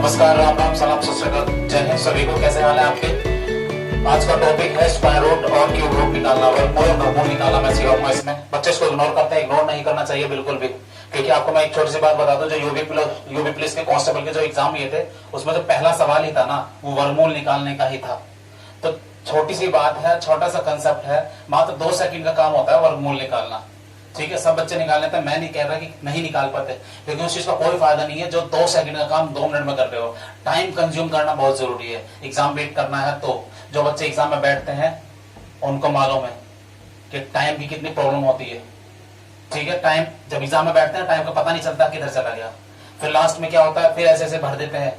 नमस्कार, राम राम, सलाम, सत श्री अकाल, जय हिंद सभी को। कैसे हाल है आपके? आज का टॉपिक है स्क्वायर रूट और क्यूब रूट निकालना, वर्गमूल निकालना। मैं सिखाऊंगा इसमें। बच्चे इसको इग्नोर करते हैं, इग्नोर नहीं करना चाहिए बिल्कुल भी, क्योंकि आपको मैं एक छोटी सी बात बता दूं, जो यूबी पुलिस के कांस्टेबल के जो एग्जाम लिए थे, उसमें जो पहला सवाल ही था ना, वो वर्गमूल निकालने का ही था। तो छोटी सी बात है, छोटा सा कंसेप्ट है, मात्र 2 सेकंड का काम होता है वर्गमूल निकालना। ठीक है, सब बच्चे निकाल लेते हैं, मैं नहीं कह रहा कि नहीं निकाल पाते, लेकिन उस चीज का कोई फायदा नहीं है जो 2 सेकंड का काम 2 मिनट में कर रहे हो। टाइम कंज्यूम करना बहुत जरूरी है। एग्जाम बेट करना है तो जो बच्चे एग्जाम में बैठते हैं उनको मालूम है कि टाइम की कितनी प्रॉब्लम होती है। ठीक है, टाइम जब एग्जाम में बैठते हैं, टाइम का पता नहीं चलता किधर चला गया। फिर लास्ट में क्या होता है, फिर ऐसे ऐसे भर देते हैं,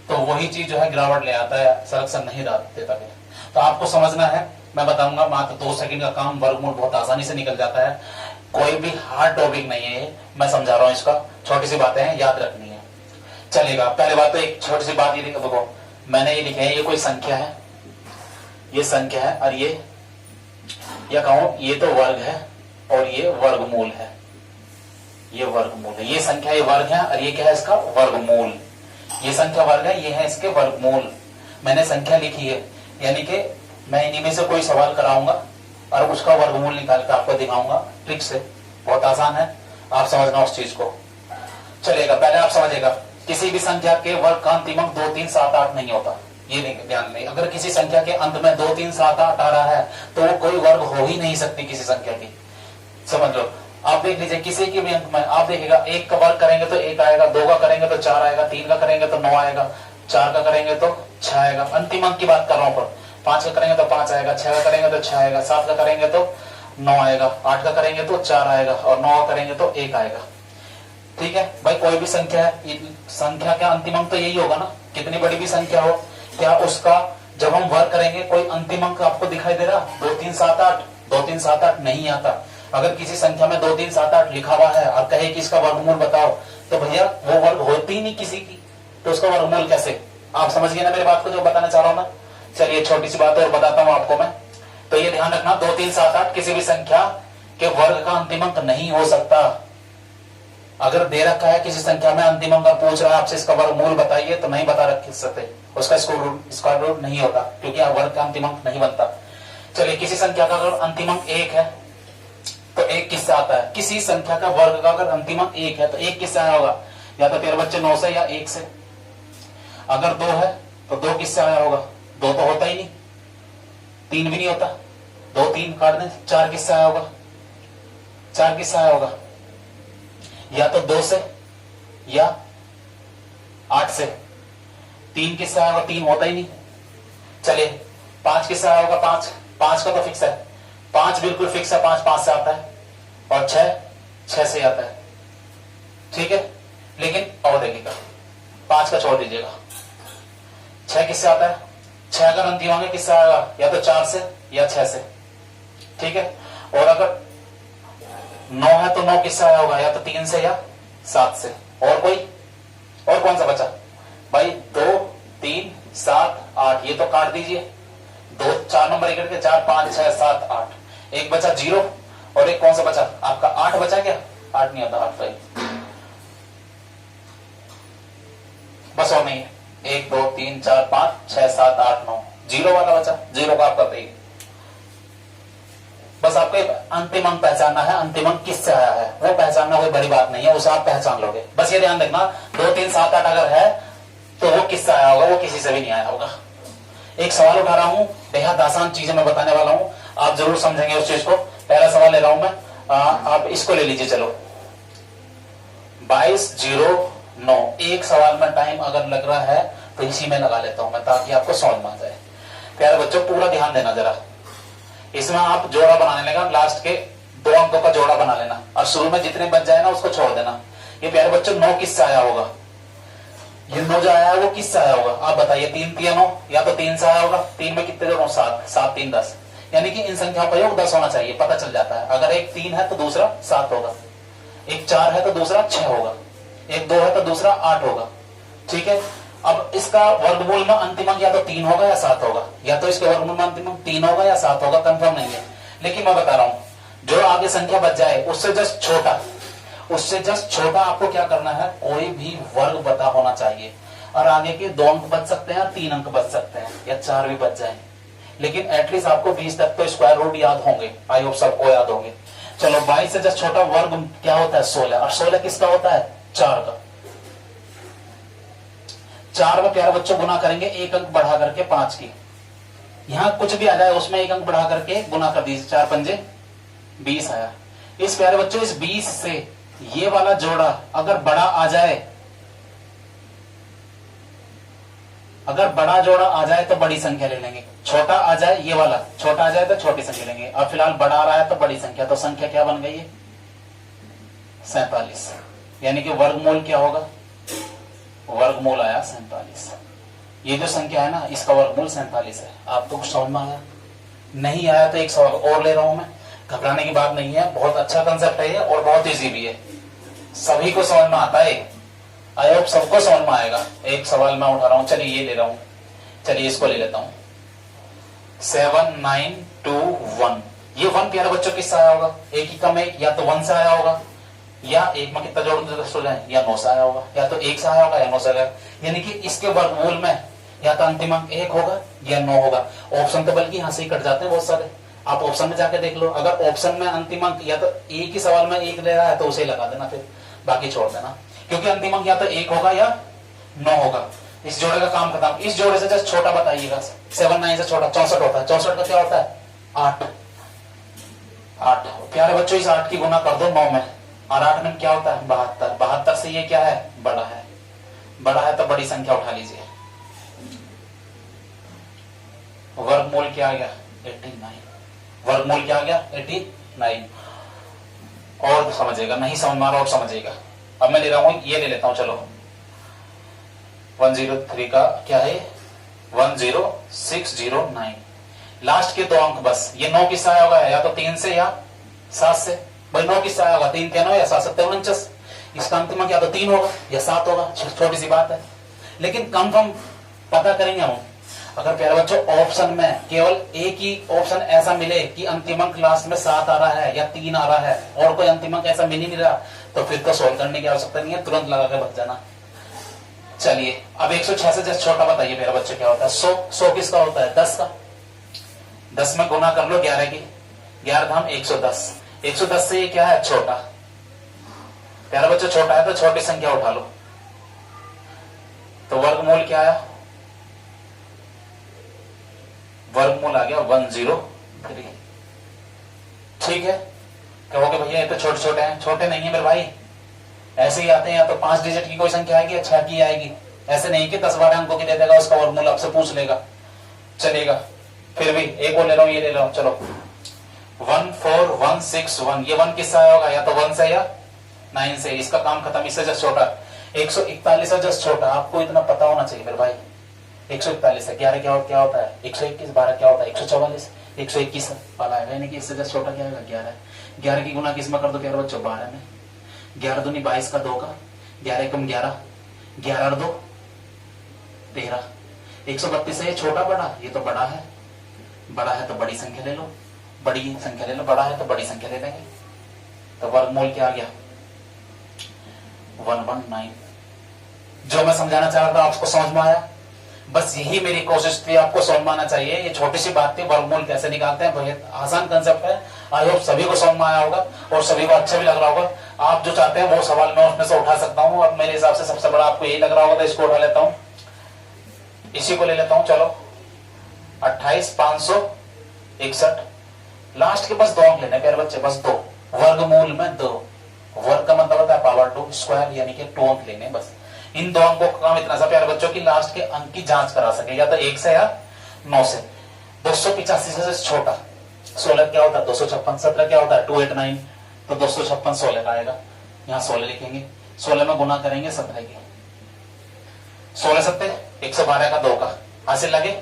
तो वही चीज जो है गिरावट ले आता है, सिलेक्शन नहीं देता। फिर तो आपको समझना है, मैं बताऊंगा, मात्र 2 सेकंड का काम वर्गमूल बहुत आसानी से निकल जाता है। कोई भी हार्ड टॉपिक नहीं है, मैं समझा रहा हूं इसका, छोटी सी बातें हैं, याद रखनी है। चलेगा। पहले बात तो एक छोटी सी बात ये देखो, मैंने ये लिखा है, ये कोई संख्या है, ये संख्या है, और ये या कहूं ये तो वर्ग है और ये वर्गमूल है। ये वर्गमूल है, ये संख्या, ये वर्ग है, और ये क्या है इसका वर्गमूल। ये संख्या वर्ग है, ये है इसके वर्गमूल। मैंने संख्या लिखी है, यानी कि मैं इन्हीं में से कोई सवाल कराऊंगा और उसका वर्गमूल निकाल कर आपको दिखाऊंगा ट्रिक से। बहुत आसान है, आप समझना उस चीज को। चलेगा। पहले आप समझेगा, किसी भी संख्या के वर्ग का अंतिम अंक 2, 3, 7, 8 नहीं होता। ये ध्यान नहीं, अगर किसी संख्या के अंत में 2, 3, 7, 8 आ रहा है तो वो कोई वर्ग हो ही नहीं सकती किसी संख्या की। समझ लो। आप देख लीजिए, किसी के भी अंक में आप देखिएगा, 1 का वर्ग करेंगे तो 1 आएगा, 2 का करेंगे तो 4 आएगा, 3 का करेंगे तो 9 आएगा, 4 का करेंगे तो 6 आएगा। अंतिम अंक की बात कर रहा हूं, 5 का करेंगे तो 5 आएगा, 6 का करेंगे तो 6 आएगा, 7 का करेंगे तो 9 आएगा, 8 का करेंगे तो 4 आएगा, और 9 का करेंगे तो 1 आएगा। ठीक है भाई, कोई भी संख्या है, संख्या का अंतिम अंक तो यही होगा ना। कितनी बड़ी भी संख्या हो, क्या उसका जब हम वर्ग करेंगे कोई अंतिम अंक आपको दिखाई दे रहा? 2, 3, 7, 8, 2, 3, 7, 8 नहीं आता। अगर किसी संख्या में 2, 3, 7, 8 लिखा हुआ है और कहे कि इसका वर्गमूल बताओ, तो भैया वो वर्ग होती ही नहीं किसी की, तो उसका वर्गमूल कैसे? आप समझ गए ना मेरी बात को, जो बताना चाह रहा हूं मैं। चलिए छोटी सी बात और बताता हूं आपको मैं। तो ये ध्यान रखना, 2, 3, 7, 8 किसी भी संख्या के वर्ग का अंतिम अंक नहीं हो सकता। अगर दे रखा है किसी संख्या में अंतिम अंक, पूछ रहा है आपसे इसका वर्गमूल बताइए, तो नहीं बता रख सकते, उसका स्क्वायर रूट नहीं होता, क्योंकि वर्ग का अंतिम अंक नहीं बनता। चलिए, किसी संख्या का अगर अंतिम अंक 1 है तो 1 किससे आता है? किसी संख्या का वर्ग का अगर अंतिम अंक 1 है तो 1 किससे आया होगा? या तो तेरे बच्चे 9 से या 1 से। अगर 2 है तो 2 किससे आया होगा? 2 तो होता ही नहीं, 3 भी नहीं होता, 2, 3 काट दें। 4 किससे आया होगा? 4 किससे आया होगा? या तो 2 से या 8 से। 3 किससे आया होगा? 3 होता ही नहीं। चलिए, 5 किससे आया होगा? 5 का तो फिक्स है, 5 बिल्कुल फिक्स है, 5 से आता है, और 6 से आता है। ठीक है, लेकिन और देखिएगा, 5 का छोड़ दीजिएगा, 6 किससे आता है? 6 अगर अंतिम अंक किससे आएगा? या तो 4 से या 6 से। ठीक है, और अगर 9 है तो 9 किससे आया होगा? या तो 3 से या 7 से। और कोई, और कौन सा बचा भाई? 2, 3, 7, 8, ये तो काट दीजिए। 2, 4 नंबर इकट्ठे के 4, 5, 6, 7, 8। एक बचा 0, और एक कौन सा बचा आपका? 8 बचा क्या? 8 नहीं आता, 8 भाई, बस और नहीं है। 1, 2, 3, 4, 5, 6, 7, 8, 9, 0 वाला बचा। 0 का आपका भाई, बस आपको अंतिम अंक पहचानना है, अंतिम अंक किससे आया है वो पहचानना कोई बड़ी बात नहीं है, उसे आप पहचान लोगे। बस ये ध्यान रखना, 2, 3, 7, 8 अगर है तो वो किससे आया होगा? वो किसी से भी नहीं आया होगा। एक सवाल उठा रहा हूं, बेहद आसान चीजें मैं बताने वाला हूं, आप जरूर समझेंगे उस चीज को। पहला सवाल ले रहा हूं मैं, आप इसको ले लीजिए। चलो, 2209। एक सवाल में टाइम अगर लग रहा है तो इसी में लगा लेता हूं मैं, ताकि आपको समझ में आ जाए। प्यारे बच्चों, पूरा ध्यान देना जरा। इसमें आप जोड़ा बनाने लगा, लास्ट के 2 अंकों का जोड़ा बना लेना, और शुरू में जितने बच जाए ना उसको छोड़ देना। ये प्यारे बच्चों 9 किससे आया होगा? ये 9 जो आया है वो किससे आया होगा? आप बताइए। 3, 3, 9, या तो 3 से आया होगा। 3 में कितने जोड़ों? 7, 7, 3, 10। यानी कि इन संख्याओं का योग 10 होना चाहिए, पता चल जाता है। अगर एक 3 है तो दूसरा 7 होगा, एक 4 है तो दूसरा 6 होगा, एक 2 है तो दूसरा 8 होगा। ठीक है, अब इसका वर्गमूल में अंतिम अंक या तो 3 होगा या 7 होगा, या तो इसके वर्गमूल में अंतिम अंक 3 होगा या 7 होगा, कंफर्म नहीं है। लेकिन मैं बता रहा हूं, जो आगे संख्या बच जाए उससे जस्ट छोटा, उससे जस्ट छोटा आपको क्या करना है? कोई भी वर्ग पता होना चाहिए। और आगे के 2 अंक बच सकते हैं, 3 अंक बच सकते हैं, या 4 भी बच जाए, लेकिन एटलीस्ट आपको 20 तक तो स्क्वायर रूट याद होंगे। आई होप सबको याद होंगे। चलो 22 से जब छोटा वर्ग क्या होता है 16, और 16 किसका होता है 4 का। 4 में प्यारे बच्चों गुना करेंगे 1 अंक बढ़ा करके 5 की, यहां कुछ भी आ जाए उसमें 1 अंक बढ़ा करके गुना कर दीजिए, 4 पंजे 20 आया। इस प्यारे बच्चों इस 20 से ये वाला जोड़ा अगर बड़ा आ जाए, अगर बड़ा जोड़ा आ जाए तो बड़ी संख्या ले लेंगे, छोटा आ जाए ये वाला छोटा आ जाए तो छोटी संख्या लेंगे। अब फिलहाल बड़ा आ रहा है तो बड़ी संख्या, तो संख्या क्या बन गई है 47, यानी कि वर्गमूल क्या होगा, वर्गमूल आया 47। ये जो संख्या है ना इसका वर्गमूल 47 है। आपको कुछ समझ में आया? नहीं आया तो एक सवाल और ले रहा हूं मैं, घबराने की बात नहीं है, बहुत अच्छा कंसेप्ट है ये और बहुत इजी भी है, सभी को समझ में आता है। आई होप सबको समझ में आएगा। एक सवाल मैं उठा रहा हूं, चलिए ये ले रहा हूं, चलिए इसको ले लेता हूं 7921। ये 1 प्यारे बच्चों किससे आया होगा, एक ही कम एक, या तो 1 से आया होगा, या 1 में कितना जोड़ दो 10 हो जाए, या 9 से आया होगा, या तो 1 से आया होगा या 9 से आया। यानी कि इसके वर्गमूल में या तो अंतिम अंक 1 होगा या 9 होगा। ऑप्शन तो बल्कि यहां से ही कट जाते हैं बहुत सारे, आप ऑप्शन में जाके देख लो। अगर ऑप्शन में अंतिम अंक या तो एक ही सवाल में 1 ले रहा है तो उसे लगा देना, फिर बाकी छोड़ देना, क्योंकि अंतिम अंक या तो 1 होगा या 9 होगा। इस जोड़े का काम खत्म। इस जोड़े से जस्ट छोटा बताइएगा, 79 से छोटा 64 होता है, 64 का क्या होता है 8। प्यारे बच्चों इस 8 की गुना कर दो 9 में, और 8 में क्या होता है 72। 72 से ये क्या है बड़ा है, बड़ा है तो बड़ी संख्या उठा लीजिए। वर्गमूल क्या आ गया 89, वर्गमूल क्या आ गया 89। और समझेगा, नहीं समझ में आ रहा और समझेगा। अब मैं ले रहा हूं ये ले लेता हूं, चलो 103 का क्या है 10609, लास्ट के 2 अंक बस। ये 9 किससे आया होगा, या तो 3 से या 7 से। भाई 9 किससे आया होगा 3 9 या 7 7 49। इसका अंतिम अंक या तो 3 होगा या 7 होगा, छोटी सी बात है, लेकिन कंफर्म पता करेंगे हम। अगर प्यारे बच्चों ऑप्शन में केवल एक ही ऑप्शन ऐसा मिले कि अंतिम अंक लास्ट में 7 आ रहा है या 3 आ रहा है, और कोई अंतिम अंक ऐसा मिल ही नहीं रहा, तो फिर तो सोल्व करने की आवश्यकता नहीं है, तुरंत लगा के बच जाना। चलिए अब 106 से जस्ट छोटा बताइए मेरा बच्चे क्या होता है 100 किसका होता है 10 का। 10 में गुना कर लो 11 की, 11 धाम 110। 110 से ये क्या है छोटा, प्यारा बच्चा छोटा है तो छोटी संख्या उठा लो, तो वर्गमूल क्या आया, वर्गमूल आ गया 103। ठीक है, कहोगे भैया ये तो छोटे छोटे हैं, छोटे नहीं है मेरे भाई, ऐसे ही आते हैं, या तो 5 डिजिट की कोई संख्या आएगी या 6 की आएगी, ऐसे नहीं कि 10-12 अंकों की दे देगा उसका वर्गमूल आपसे पूछ लेगा, चलेगा। फिर भी एक और ले रहा हूं, ये ले रहा हूं, चलो 14161। ये 1 किससे आया होगा, या तो 1 से या 9 से, इसका काम खत्म। इससे जस्ट छोटा 141 से जस्ट छोटा, आपको इतना पता होना चाहिए मेरे भाई। 141 है, 11 क्या होता है 121, 12 क्या होता है 144, 121 वाला है, यानी कि इससे जस्ट छोटा क्या होगा 11। 11 की गुना किस में कर दो प्यारे बच्चों 12 में, 11 दूनी 22 का 2 का, 11 कम 11, 11 और 2 13। 132 है, ये छोटा बड़ा, ये तो बड़ा है, बड़ा है तो बड़ी संख्या ले लो, बड़ी संख्या ले लो, बड़ा है तो बड़ी संख्या ले लेंगे, तो वर्गमूल क्या आ गया 119। जो मैं समझाना चाह रहा था आपको समझ में आया, बस यही मेरी कोशिश थी, आपको समझ में आना चाहिए। ये छोटी सी बात थी, वर्गमूल कैसे निकालते हैं, बहुत आसान कंसेप्ट है। आई होप सभी को समझ में आया होगा और सभी को अच्छा भी लग रहा होगा। आप जो चाहते हैं वो सवाल मैं उसमें से उठा सकता हूँ, और मेरे हिसाब से सबसे बड़ा आपको यही लग रहा होगा, तो इसको उठा लेता हूँ, इसी को ले लेता हूँ। चलो 28561, लास्ट के बस 2 अंक लेने प्यारे बच्चे, बस 2, वर्गमूल में 2, वर्ग का मतलब होता है पावर 2, स्क्वायर यानी कि 2 अंक लेने बस। इन 2 अंकों का काम इतना सा प्यारे बच्चों की लास्ट के अंक की जांच करा सके, या तो 1 से या 9 से। 285 से छोटा 16 क्या होता है 256, 17 क्या होता है 289, तो 256 16 का आएगा, यहाँ 16 लिखेंगे, 16 में गुना करेंगे 17 की, 16 7 112 का 2 का, हासिल लगे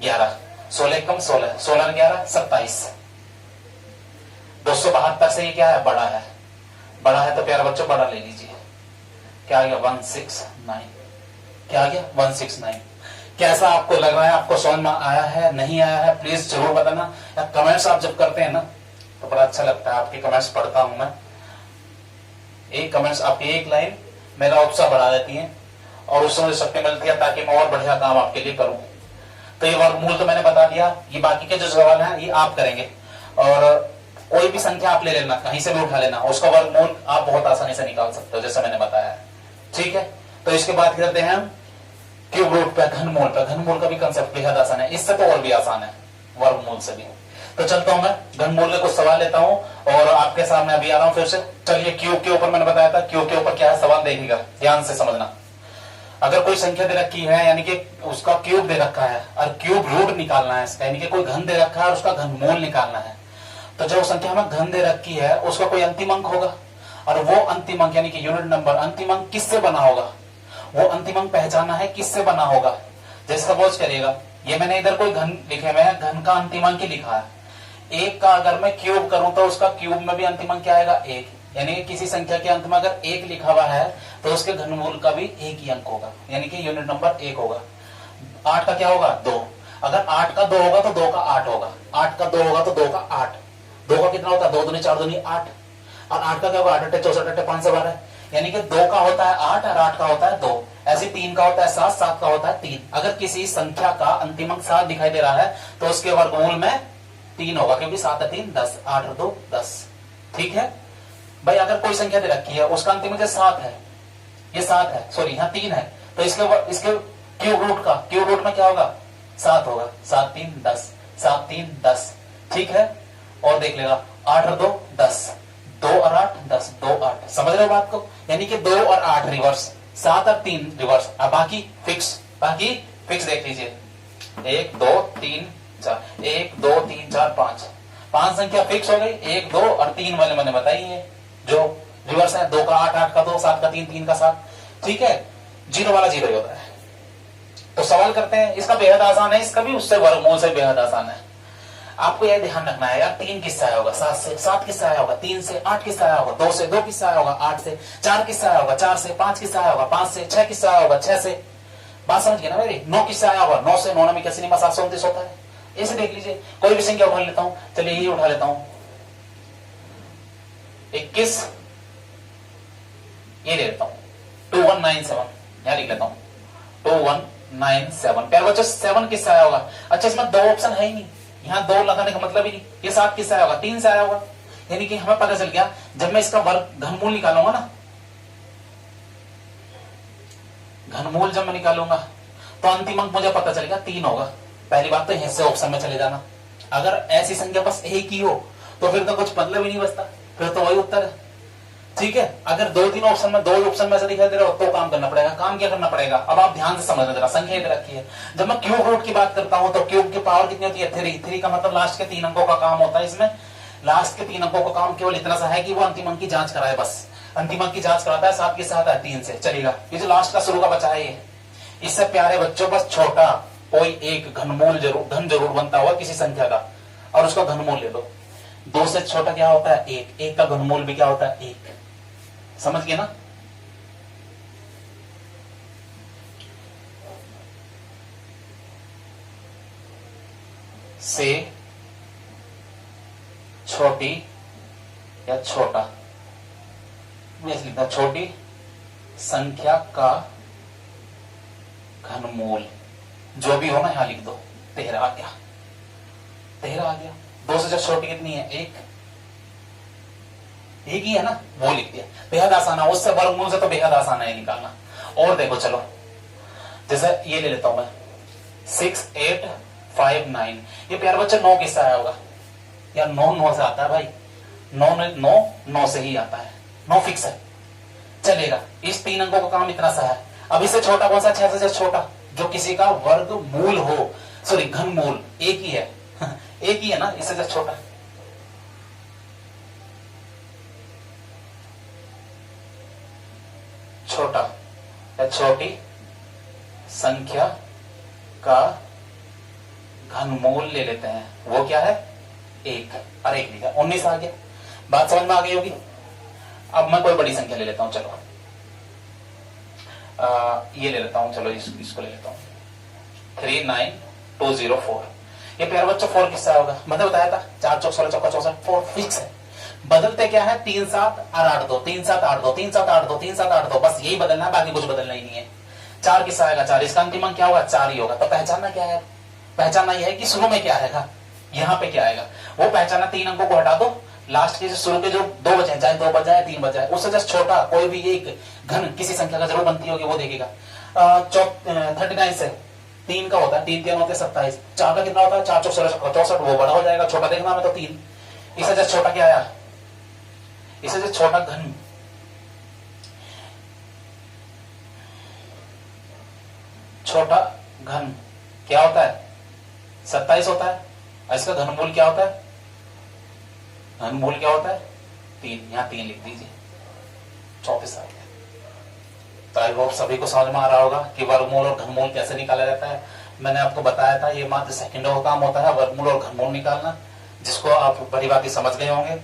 11, 16 कम 16, 16 11 27। 272 से ये क्या है बड़ा है, बड़ा है तो प्यारे बच्चों बड़ा ले लीजिए, क्या आ गया 169, क्या आ गया 169। कैसा आपको लग रहा है, आपको समझ में आया है नहीं आया है, प्लीज जरूर बताना। कमेंट्स आप जब करते हैं ना तो बड़ा अच्छा लगता है, आपके कमेंट्स पढ़ता हूं मैं, एक कमेंट्स आपकी एक लाइन मेरा उत्साह बढ़ा देती है, और उससे मुझे शक्ति मिलती है ताकि मैं और बढ़िया काम आपके लिए करूं। तो ये वर्गमूल तो मैंने बता दिया, ये बाकी के जो सवाल हैं ये आप करेंगे, और कोई भी संख्या आप ले लेना, कहीं से भी उठा लेना, उसका वर्गमूल आप बहुत आसानी से निकाल सकते हो जैसे मैंने बताया है। ठीक है, तो इसके बाद करते हैं हम क्यूब रूट पे, घनमूल पे। घनमूल का भी कंसेप्ट बेहद आसान है, इससे तो और भी आसान है वर्गमूल से भी। तो चलता हूं मैं घनमूल के कुछ सवाल लेता हूं और आपके सामने अभी आ रहा हूं फिर से। चलिए, क्यूब के ऊपर मैंने बताया था, क्यूब के ऊपर क्या है सवाल देखिएगा, ध्यान से समझना। अगर कोई संख्या दे रखी है यानी कि उसका क्यूब दे रखा है और क्यूब रूट निकालना है इसका, यानी कि कोई घन दे रखा है और उसका घनमूल निकालना है, तो जो संख्या में घन दे रखी है उसका कोई अंतिम अंक होगा, और वो अंतिम अंक यानी कि यूनिट नंबर अंतिम अंक किससे बना होगा, वो अंतिम अंक पहचाना है किससे बना होगा। जैसे सपोज करिएगा, ये मैंने इधर कोई घन लिखे हुए हैं, घन का अंतिम अंक ही लिखा है। एक का अगर मैं क्यूब करूं तो उसका क्यूब में भी अंतिम अंक क्या आएगा, एक। यानी कि किसी संख्या के अंत में अगर एक लिखा हुआ है तो उसके घनमूल का भी एक ही अंक होगा, यानी कि यूनिट नंबर एक होगा। 8 का क्या होगा, 2। अगर 8 का 2 होगा तो 2 का 8 होगा, 8 का 2 होगा तो 2 का 8। 2 का कितना होता है, 2 दूनी 4 दूनी 8, और 8 का क्या होगा, 8 8 64 8 512, यानी कि 2 का होता है 8 और 8 का होता है 2। ऐसे 3 का होता है 7, 7 का होता है 3। अगर किसी संख्या का अंतिम अंक 7 दिखाई दे रहा है तो उसके वर्गमूल में 3 होगा, क्योंकि 7 और 3 10, 8 और 2 10। ठीक है भाई, अगर कोई संख्या दे रखी है उसका अंतिम अंक 7 है, ये 7 है, सॉरी यहाँ 3 है, तो इसके क्यूब रूट में क्या होगा, 7 होगा। 7 3 10, 7 3 10। ठीक है, और देख लेगा 8 और 2 10, 2 और 8 10, 2 8। समझ रहे हो बात को, यानी कि 2 और 8 रिवर्स, 7 और 3 रिवर्स, अब बाकी फिक्स देख लीजिए। 1 2 3 4, 1 2 3 4 5, 5 संख्या फिक्स हो गई। 1 2 और 3 वाले मैंने बताई है जो रिवर्स है, 2 का 8 8 का 2, 7 का 3 3 का 7। ठीक है, 0 वाला 0 ही होता है। तो सवाल करते हैं, इसका बेहद आसान है, इसका भी उससे वर्गमूल से बेहद आसान है। आपको यह ध्यान रखना है यार, 3 किससे आया होगा, 7 से, 7 किससे आया होगा, 3 से, 8 किससे आया होगा, 2 से, 2 किससे आया होगा, 8 से, 4 किससे आया होगा, 4 से, 5 किससे आया होगा, 5 से, 6 किससे आया होगा, 6 से। बात समझ गए ना मेरी, 9 किससे आया होगा, 9 से। 9 में कैसे नहीं 729 होता है। ऐसे देख लीजिए, कोई भी संख्या उठा लेता हूं, चलिए ये उठा लेता हूं 21, ये ले लेता हूं 2197, यहां लिख लेता हूं 2197। प्यार बच्चों 7 किससे आया होगा, अच्छा इसमें 2 ऑप्शन है ही नहीं, यहां 2 लगाने का मतलब ही नहीं। ये 7 किससे आया होगा, 3 से आया होगा, यानी कि हमें पता चल गया जब मैं इसका वर्ग घनमूल निकालूंगा ना, घनमूल जब मैं निकालूंगा तो अंतिम अंक मुझे पता चलेगा 3 होगा। पहली बात तो यहां से ऑप्शन में चले जाना। अगर ऐसी संख्या बस एक ही हो तो फिर तो कुछ मतलब ही नहीं बचता, फिर तो वही उत्तर है। ठीक है, अगर 2-3 ऑप्शन में 2 ऑप्शन में से दिखाई दे रहा हो तो काम करना पड़ेगा। काम क्या करना पड़ेगा, अब आप ध्यान से समझना जरा, संख्या इधर रखी है। जब मैं क्यूब रूट की बात करता हूं तो क्यूब की पावर कितनी होती है, 3 का मतलब लास्ट के 3 अंकों का काम होता है। इसमें लास्ट के 3 अंकों का काम केवल इतना सा है कि वो अंतिम अंक की जांच कराए, बस अंतिम अंक की जांच कराता है। 7 के साथ है 3 से चलेगा। ये जो लास्ट का शुरू का बचा है, ये इससे प्यारे बच्चों बस छोटा कोई एक घन जरूर बनता हुआ किसी संख्या का, और उसका घनमूल ले लो। 2 से छोटा क्या होता है, 1। 1 का घनमूल भी क्या होता है, 1। समझ गए ना। से छोटी या छोटा, मैं लिखता हूं छोटी संख्या का घनमूल, जो भी हो ना यहां लिख दो। 13 आ गया, 13 आ गया। 2 से जो छोटी कितनी है, 1 ही है ना, वो लिख दिया। बेहद आसान है, उससे वर्गमूल से तो बेहद आसान है निकालना। और देखो चलो, जैसे ये ले लेता हूं मैं 6859। ये प्यार बच्चा 9 किससे आया होगा यार, 9 से आता है भाई, 9 से ही आता है, 9 फिक्स है, चलेगा। इस 3 अंकों का काम इतना सा है। अब इससे छोटा कौन सा, 6 से छोटा जो किसी का वर्गमूल हो, सॉरी घनमूल एक ही है एक ही है ना, इससे छोटा। छोटा या छोटी संख्या का घनमूल ले लेते हैं, वो क्या है, 1। और 1 लिखा, 19 आ गया। बात समझ में आ गई होगी। अब मैं कोई बड़ी संख्या ले लेता हूं, चलो ये ले लेता हूं, चलो इसको ले लेता हूं 39204। ये प्यारे बच्चों 4 किससे होगा, मैंने बताया था 4 चौक 16 चौका 64, 4 फिक्स है। बदलते क्या है, 3 7 और 8 2, 3 7 8 2, 3 7 8 2, 3 7 8 2, बस यही बदलना है, बाकी कुछ बदलना ही नहीं है। 4 किससे आएगा 4, इसका अंतिम अंक क्या होगा 4 ही होगा। तो पहचानना क्या है, पहचानना यह है कि शुरू में क्या आएगा, यहाँ पे क्या आएगा वो पहचाना। 3 अंकों को हटा दो, लास्ट के शुरू के जो 2 बचे, चाहे 2 बजाए 3 बजाए, उससे जस्ट छोटा कोई भी एक घन किसी संख्या का जरूर बनती होगी, वो देखेगा। 39 से 3 का होता है, 3 3 होते हैं 27, 4 का कितना होता है 4 4 64, वो बड़ा हो जाएगा, छोटा देखना हमें तो 3, इससे जस्ट छोटा क्या आया, इससे जस्ट छोटा घन, छोटा घन क्या होता है 27 होता है, और इसका घनमूल क्या होता है, घनमूल क्या होता है 3, यहाँ 3 लिख दीजिए, 34 आ गया। तो आई होप सभी को समझ में आ रहा होगा कि वर्गमूल और घनमूल कैसे निकाला जाता है। मैंने आपको बताया था ये मात्र सेकंडों का काम होता है वर्गमूल और घनमूल निकालना, जिसको आप बड़ी बात समझ गए होंगे।